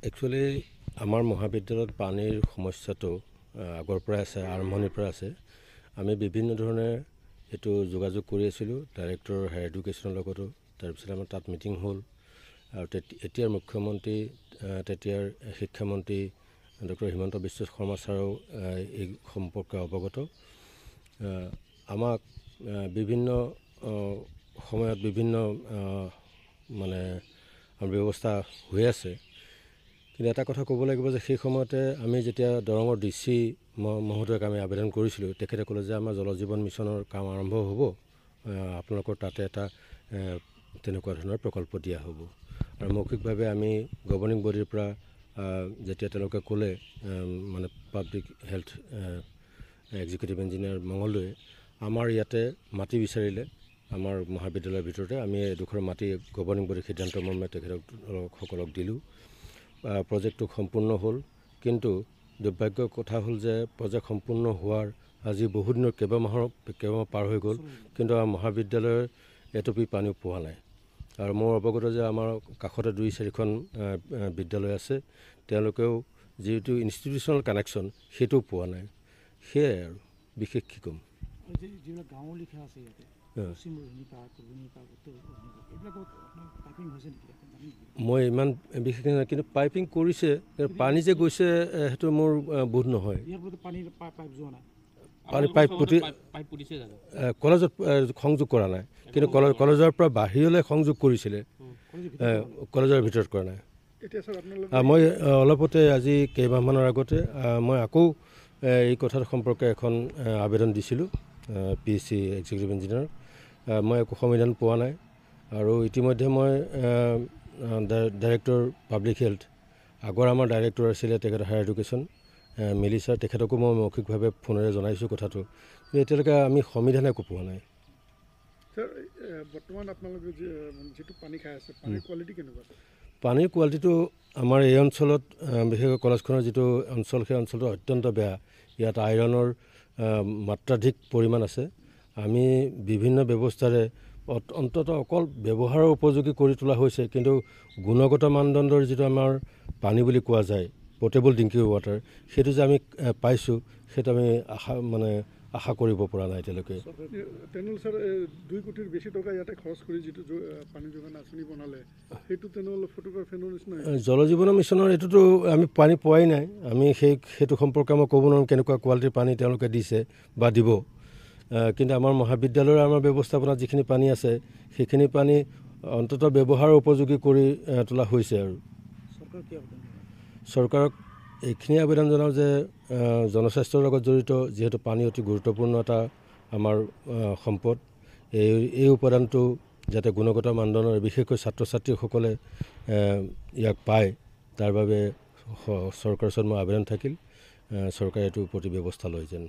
Actually আমাৰ মহাবিদ্যালয়ত পানীৰ সমস্যাটো আগৰ পৰাই আছে, আৰম্ভণিৰ পৰা আছে। আমি বিভিন্ন ধৰণে এইটো যোগাযোগ কৰি আছিলোঁ ডাইৰেক্টৰ হায়াৰ এডুকেশ্যনৰ লগতো। তাৰপিছত আমাৰ তাত মিটিং হ'ল আৰু এতিয়াৰ মুখ্যমন্ত্ৰী, তেতিয়াৰ শিক্ষামন্ত্ৰী ডক্টৰ হিমন্ত বিশ্ব শৰ্মা ছাৰেও এই সম্পৰ্কে অৱগত। আমাক বিভিন্ন সময়ত বিভিন্ন মানে ব্যৱস্থা হৈ আছে। কিন্তু এটা কথা ক'ব লাগিব যে সেই সময়তে আমি যেতিয়া দৰঙৰ DC মহোদয়ক আমি আবেদন কৰিছিলোঁ, তেখেতে ক'লে যে আমাৰ জল জীৱন মিছনৰ কাম আৰম্ভ হ'ব, আপোনালোকৰ তাতে এটা তেনেকুৱা ধৰণৰ প্ৰকল্প দিয়া হ'ব। আৰু মৌখিকভাৱে আমি গভৰ্ণিং বডিৰ পৰা যেতিয়া তেওঁলোকে ক'লে মানে পাব্লিক হেল্থ এক্সিকিউটিভ ইঞ্জিনিয়াৰ মঙলদৈয়ে আমাৰ ইয়াতে মাটি বিচাৰিলে, আমাৰ মহাবিদ্যালয়ৰ ভিতৰতে আমি এডোখৰ মাটি গভৰ্ণিং বডিৰ সিদ্ধান্ত মৰ্মে তেখেতসকলক দিলোঁ। প্ৰজেক্টটো সম্পূৰ্ণ হ'ল, কিন্তু দুৰ্ভাগ্যৰ কথা হ'ল যে প্ৰজেক্ট সম্পূৰ্ণ হোৱাৰ আজি বহু দিনৰ কেইবামাহ পাৰ হৈ গ'ল, কিন্তু আমাৰ মহাবিদ্যালয়ৰ এটুপি পানীও পোৱা নাই। আৰু মোৰ অৱগত যে আমাৰ কাষতে 2-4খন বিদ্যালয় আছে, তেওঁলোকেও যিটো ইনষ্টিটিউচনেল কানেকশ্যন সেইটোও পোৱা নাই। সেয়াই আৰু বিশেষ কি ক'ম। মই ইমান বিশেষ নাই, কিন্তু পাইপিং কৰিছে, পানী যে গৈছে সেইটো মোৰ বোধ নহয়। পাইপ কলেজত সংযোগ কৰা নাই, কিন্তু কলেজৰ পৰা বাহিৰলৈ সংযোগ কৰিছিলে, কলেজৰ ভিতৰত কৰা নাই। মই অলপতে আজি কেইমাহমানৰ আগতে মই আকৌ এই কথাৰ সম্পৰ্কে এখন আবেদন দিছিলোঁ PSC এক্সিকিউটিভ ইঞ্জিনিয়াৰক। মই একো সমাধান পোৱা নাই। আৰু ইতিমধ্যে মই ডাইৰেক্টৰ পাব্লিক হেল্থ, আগৰ আমাৰ ডাইৰেক্টৰ আছিলে তেখেত হায়াৰ এডুকেশ্যন মিলি ছাৰ, তেখেতকো মই মৌখিকভাৱে ফোনেৰে জনাইছোঁ কথাটো, কিন্তু এতিয়ালৈকে আমি সমিধান একো পোৱা নাই। বৰ্তমান আপোনালোকে যিটো পানী খাই আছে, পানীৰ কোৱালিটি কেনেকুৱা? পানীৰ কোৱালিটিটো আমাৰ এই অঞ্চলত, বিশেষকৈ কলেজখনৰ যিটো অঞ্চল, সেই অঞ্চলটো অত্যন্ত বেয়া। ইয়াত আইৰণৰ মাত্ৰাধিক পৰিমাণ আছে। আমি বিভিন্ন ব্যৱস্থাৰে অন্ততঃ অকল ব্যৱহাৰৰ উপযোগী কৰি তোলা হৈছে, কিন্তু গুণগত মানদণ্ডৰ যিটো আমাৰ পানী বুলি কোৱা যায়, পৰ্টেবল ড্ৰিংকিং ৱাটাৰ, সেইটো যে আমি পাইছোঁ, সেইটো আমি আশা কৰিব পৰা নাই এতিয়ালৈকে। তেনেহ'লে ছাৰ 2 কোটিৰ বেছি টকা ইয়াতে খৰচ কৰি যিটো পানী যোগান আঁচনি বনালে, সেইটো তেনেহ'লে ফটোগ্ৰাফেনৰ নিচিনা জল জীৱন মিছনৰ এইটোতো আমি পানী পোৱাই নাই। আমি সেইটো সম্পৰ্কে মই ক'ব নোৱাৰোঁ কেনেকুৱা কোৱালিটিৰ পানী তেওঁলোকে দিছে বা দিব। কিন্তু আমাৰ মহাবিদ্যালয়ৰ আমাৰ ব্যৱস্থাপনাত যিখিনি পানী আছে, সেইখিনি পানী অন্ততঃ ব্যৱহাৰৰ উপযোগী কৰি তোলা হৈছে। আৰু চৰকাৰক এইখিনি আবেদন জনাওঁ যে জনস্বাস্থ্যৰ লগত জড়িত, যিহেতু পানী অতি গুৰুত্বপূৰ্ণ এটা আমাৰ সম্পদ, এই উপাদানটো যাতে গুণগত মানদণ্ডৰ, বিশেষকৈ ছাত্ৰ ছাত্ৰীসকলে ইয়াক পায়, তাৰ বাবে চৰকাৰৰ ওচৰত মোৰ আবেদন থাকিল, চৰকাৰে এইটোৰ প্ৰতি ব্যৱস্থা লয় যেন।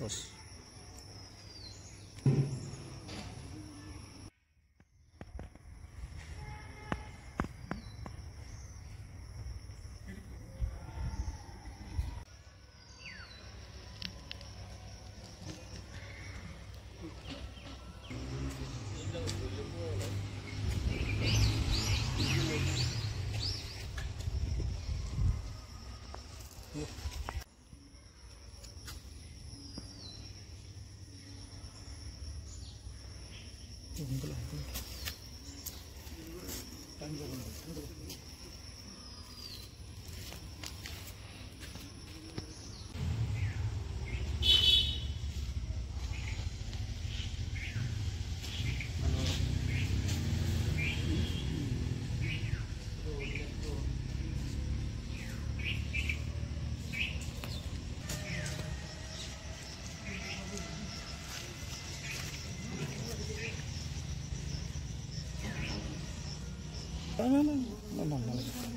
Yes. নাই নালাগে